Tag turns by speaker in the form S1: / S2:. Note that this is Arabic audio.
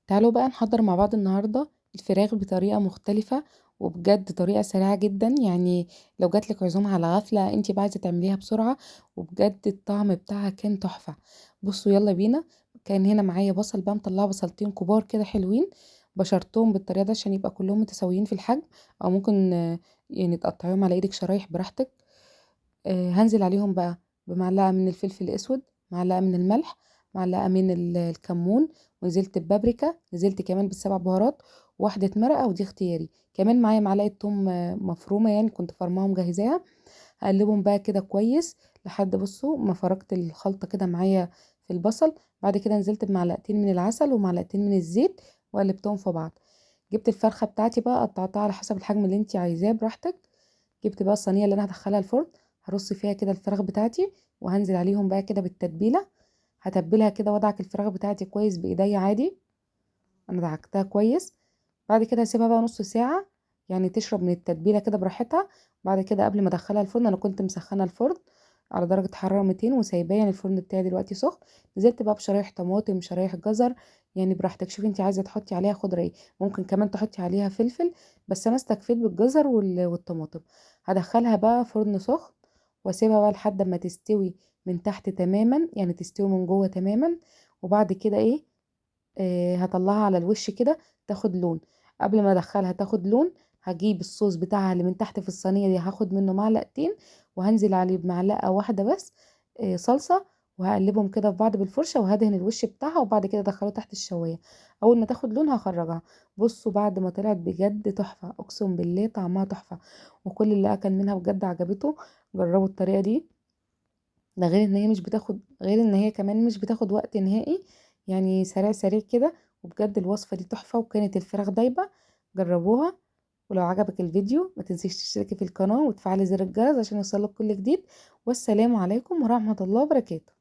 S1: تعالوا بقى نحضر مع بعض النهاردة الفراخ بطريقة مختلفة، وبجد طريقة سريعة جدا. يعني لو جاتلك عزومة على غفلة انتي بقى عايزة تعمليها بسرعة، وبجد الطعم بتاعها كان تحفة. بصوا يلا بينا. كان هنا معايا بصل بقى، مطلعه بصلتين كبار كده حلوين، بشرتهم بالطريقة ده عشان يبقى كلهم متساويين في الحجم، او ممكن يعني تقطعيهم على ايدك شرايح براحتك. هنزل عليهم بقى بمعلقة من الفلفل الأسود، معلقة من الملح، معلقة من الكمون، ونزلت ببابريكا، نزلت كمان بالسبع بهارات، واحدة مرقة ودي اختياري، كمان معايا معلقة توم مفرومة، يعني كنت فرماها مجهزاها. هقلبهم بقى كده كويس لحد بصوا ما فرقت الخلطة كده معايا في البصل. بعد كده نزلت بمعلقتين من العسل ومعلقتين من الزيت وقلبتهم في بعض. جبت الفرخة بتاعتي بقى، قطعتها على حسب الحجم اللي انت عايزاه براحتك. جبت بقى الصينيه اللي انا هدخلها الفرن، هرص فيها كده الفراخ بتاعتي، وهنزل عليهم بقى كده بالتتبيله. هتبلها كده وادعك الفراخ بتاعتي كويس بايديا عادي، انا دعكتها كويس. بعد كده هسيبها بقى نص ساعه، يعني تشرب من التتبيله كده براحتها. بعد كده قبل ما ادخلها الفرن انا كنت مسخنه الفرن على درجه حراره 200 وسايباه، يعني الفرن بتاعي دلوقتي سخن. نزلت بقى بشرايح طماطم، شرايح جزر، يعني براحتك شوفي انت عايزه تحطي عليها خضره ايه، ممكن كمان تحطي عليها فلفل، بس انا استكفيت بالجزر والطماطم. هدخلها بقى فرن سخن واسيبها بقى لحد ما تستوي من تحت تماما، يعني تستوي من جوه تماما. وبعد كده ايه، هطلعها على الوش كده تاخد لون. قبل ما ادخلها تاخد لون، هجيب الصوص بتاعها اللي من تحت في الصينيه دي، هاخد منه معلقتين وهنزل عليه بمعلقه واحده بس صلصه، وهقلبهم كده في بعض بالفرشه وهدهن الوش بتاعها، وبعد كده ادخله تحت الشوايه. اول ما تاخد لون هخرجها. بصوا بعد ما طلعت بجد تحفه، اقسم بالله طعمها تحفه، وكل اللي اكل منها بجد عجبته. جربوا الطريقه دي. ده غير ان هي كمان مش بتاخد وقت نهائي، يعني سريع سريع كده. وبجد الوصفة دي تحفة، وكانت الفراخ دايبة. جربوها. ولو عجبك الفيديو ما تنسيش تشتركي في القناة وتفعلي زر الجرس عشان يوصلك كل جديد. والسلام عليكم ورحمة الله وبركاته.